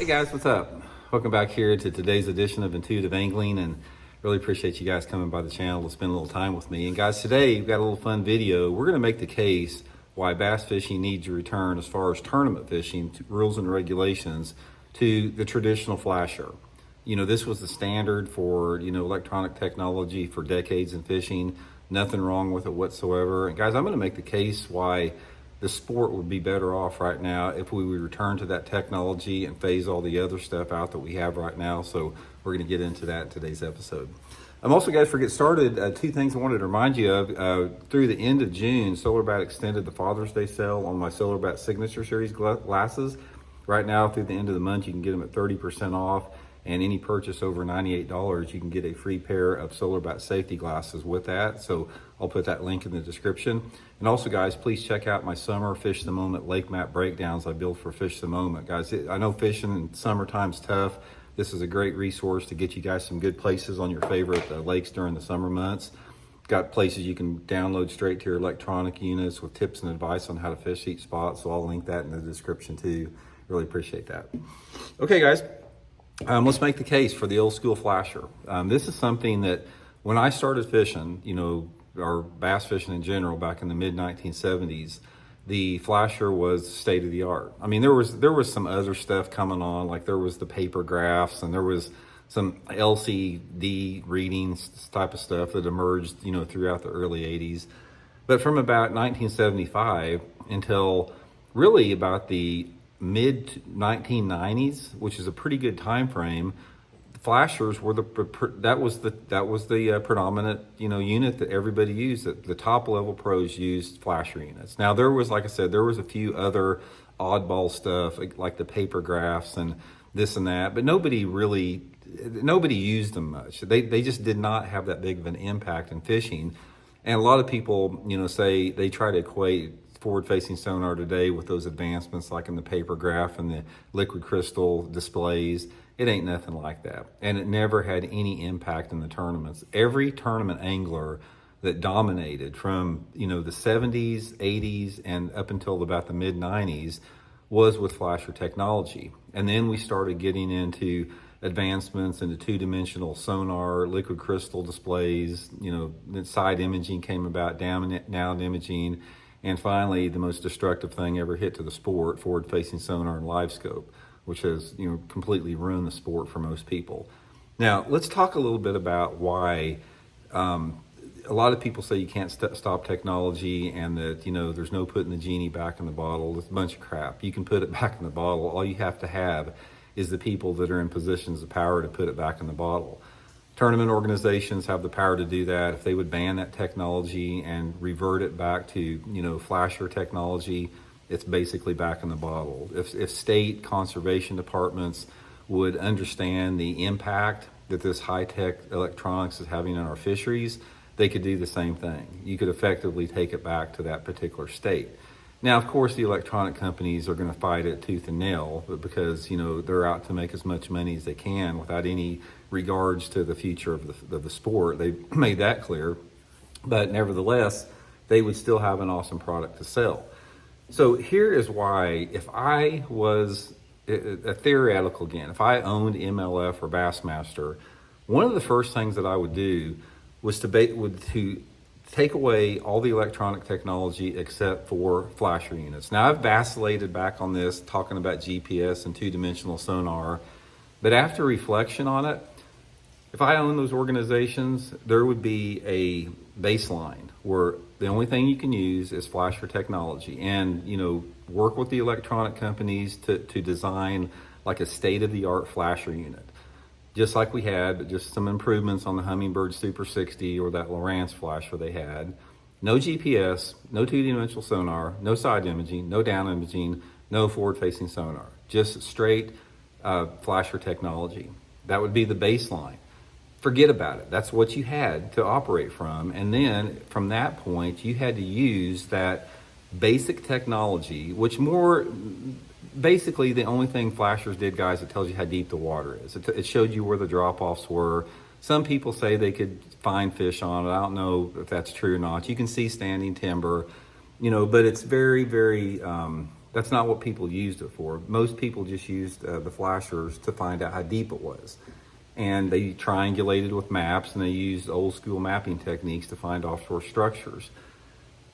Hey guys, what's up? Welcome back here to today's edition of Intuitive Angling, and really appreciate you guys coming by the channel to spend a little time with me. And guys, today we've got a little fun video. We're going to make the case why bass fishing needs to return as far as tournament fishing, rules and regulations, to the traditional flasher. You know, this was the standard for, electronic technology for decades in fishing. Nothing wrong with it whatsoever. And guys, I'm going to make the case why the sport would be better off right now if we would return to that technology and phase all the other stuff out that we have right now. So we're going to get into that in today's episode. Also, guys, before we get started, two things I wanted to remind you of. Through the end of June, SolarBat extended the Father's Day sale on my SolarBat Signature Series glasses. Right now, through the end of the month, you can get them at 30% off. And any purchase over $98, you can get a free pair of SolarBat safety glasses with that. So I'll put that link in the description. And also, guys, please check out my summer Fish the Moment lake map breakdowns I built for Fish the Moment. Guys, I know fishing in summertime's tough. This is a great resource to get you guys some good places on your favorite lakes during the summer months. Got places you can download straight to your electronic units with tips and advice on how to fish each spot. So I'll link that in the description too. Really appreciate that. Okay, guys. Let's make the case for the old school flasher. This is something that when I started fishing, or bass fishing in general back in the mid 1970s, the flasher was state of the art. I mean, there was some other stuff coming on, like there was the paper graphs and there was some LCD readings type of stuff that emerged, throughout the early 80s. But from about 1975 until really about the mid 1990s, which is a pretty good time frame, flashers were the predominant unit that everybody used. That the top level pros used flasher units. Now there was, like I said, there was a few other oddball stuff like the paper graphs and this and that, but nobody used them much. They just did not have that big of an impact in fishing. And a lot of people say they try to equate forward-facing sonar today with those advancements like in the paper graph and the liquid crystal displays. It ain't nothing like that. And it never had any impact in the tournaments. Every tournament angler that dominated from, the 70s, 80s, and up until about the mid-90s was with flasher technology. And then we started getting into advancements into two-dimensional sonar, liquid crystal displays, side imaging came about, down imaging, and finally, the most destructive thing ever hit to the sport, forward-facing sonar and live scope, which has completely ruined the sport for most people. Now, let's talk a little bit about why a lot of people say you can't stop technology and that there's no putting the genie back in the bottle. It's a bunch of crap. You can put it back in the bottle. All you have to have is the people that are in positions of power to put it back in the bottle. Tournament organizations have the power to do that. If they would ban that technology and revert it back to, flasher technology, it's basically back in the bottle. If state conservation departments would understand the impact that this high-tech electronics is having in our fisheries, they could do the same thing. You could effectively take it back to that particular state. Now, of course, the electronic companies are going to fight it tooth and nail, but because, they're out to make as much money as they can without any regards to the future of the sport. They made that clear. But nevertheless, they would still have an awesome product to sell. So here is why, if I was a theoretical again, if I owned MLF or Bassmaster, one of the first things that I would do was to take away all the electronic technology except for flasher units. Now, I've vacillated back on this, talking about GPS and two-dimensional sonar, but after reflection on it, if I own those organizations, there would be a baseline where the only thing you can use is flasher technology, and work with the electronic companies to design like a state-of-the-art flasher unit. Just like we had, but just some improvements on the Humminbird Super 60 or that Lowrance flasher they had. No GPS, no two-dimensional sonar, no side imaging, no down imaging, no forward-facing sonar. Just straight flasher technology. That would be the baseline. Forget about it. That's what you had to operate from. And then from that point, you had to use that basic technology, which basically the only thing flashers did, guys, it tells you how deep the water is. It showed you where the drop-offs were. Some people say they could find fish on it. I don't know if that's true or not. You can see standing timber, but it's very, very That's not what people used it for. Most people just used the flashers to find out how deep it was. And they triangulated with maps, and they used old school mapping techniques to find offshore structures.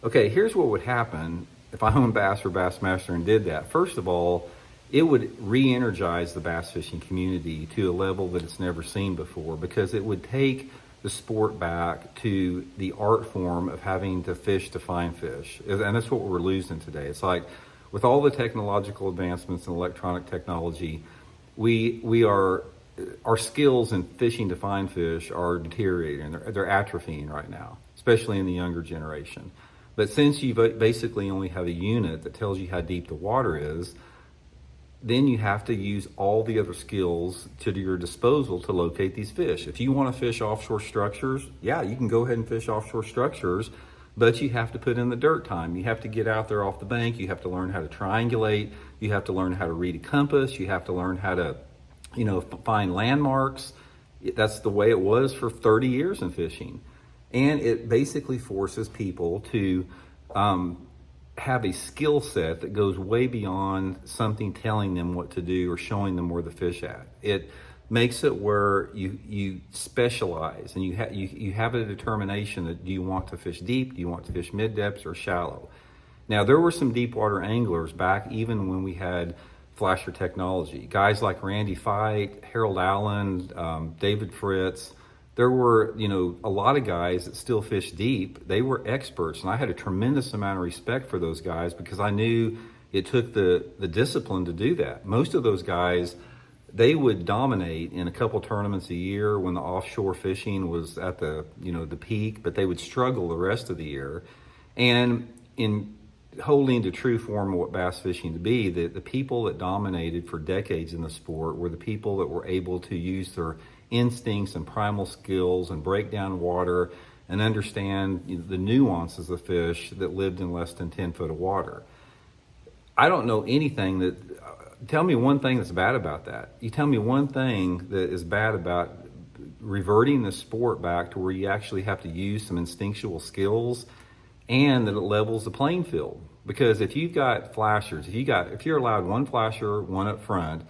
Okay, here's what would happen if I owned Bass or Bassmaster and did that. First of all, it would re-energize the bass fishing community to a level that it's never seen before, because it would take the sport back to the art form of having to fish to find fish. And that's what we're losing today. It's like, with all the technological advancements in electronic technology, our skills in fishing to find fish are deteriorating. They're atrophying right now, especially in the younger generation. But since you basically only have a unit that tells you how deep the water is, then you have to use all the other skills to your disposal to locate these fish. If you want to fish offshore structures, yeah, you can go ahead and fish offshore structures, but you have to put in the dirt time. You have to get out there off the bank. You have to learn how to triangulate. You have to learn how to read a compass. You have to learn how to, find landmarks. That's the way it was for 30 years in fishing. And it basically forces people to have a skill set that goes way beyond something telling them what to do or showing them where the fish at. It makes it where you specialize, and you have a determination that, do you want to fish deep, do you want to fish mid depths or shallow. Now, there were some deep water anglers back even when we had flasher technology. Guys like Randy Fight, Harold Allen, David Fritz. There were, a lot of guys that still fish deep. They were experts, and I had a tremendous amount of respect for those guys, because I knew it took the discipline to do that. Most of those guys, they would dominate in a couple tournaments a year when the offshore fishing was at the peak, but they would struggle the rest of the year. And in holding the true form of what bass fishing to be, the people that dominated for decades in the sport were the people that were able to use their instincts and primal skills and break down water and understand the nuances of fish that lived in less than 10 foot of water. I don't know anything that, tell me one thing that's bad about that. You tell me one thing that is bad about reverting the sport back to where you actually have to use some instinctual skills, and that it levels the playing field. Because if you've got flashers, if you're allowed one flasher, one up front,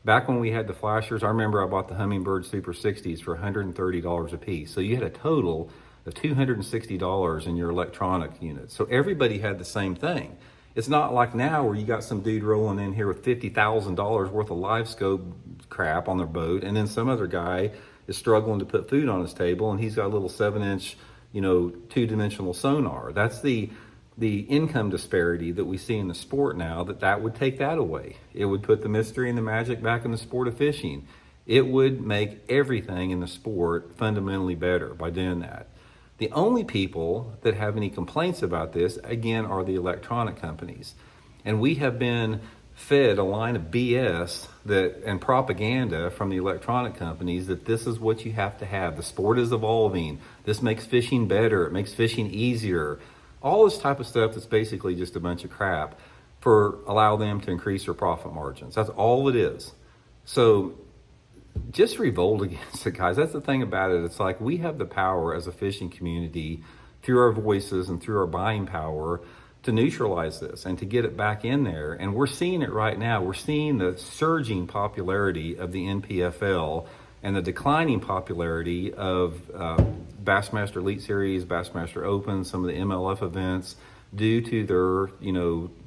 back when we had the flashers, I remember I bought the Humminbird Super 60s for $130 a piece. So you had a total of $260 in your electronic unit. So everybody had the same thing. It's not like now where you got some dude rolling in here with $50,000 worth of live scope crap on their boat, and then some other guy is struggling to put food on his table, and he's got a little 7-inch, two-dimensional sonar. That's the income disparity that we see in the sport now. That would take that away. It would put the mystery and the magic back in the sport of fishing. It would make everything in the sport fundamentally better by doing that. The only people that have any complaints about this, again, are the electronic companies. And we have been fed a line of BS and propaganda from the electronic companies that this is what you have to have. The sport is evolving. This makes fishing better. It makes fishing easier. All this type of stuff that's basically just a bunch of crap for allow them to increase their profit margins. That's all it is. So just revolt against it, guys. That's the thing about it. It's like we have the power as a fishing community through our voices and through our buying power to neutralize this and to get it back in there. And we're seeing it right now. We're seeing the surging popularity of the NPFL and the declining popularity of Bassmaster Elite Series, Bassmaster Open, some of the MLF events, due to their,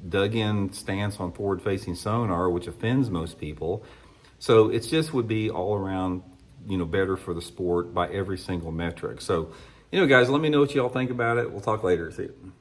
dug-in stance on forward-facing sonar, which offends most people. So it just would be all around, better for the sport by every single metric. So, guys, let me know what y'all think about it. We'll talk later. See you.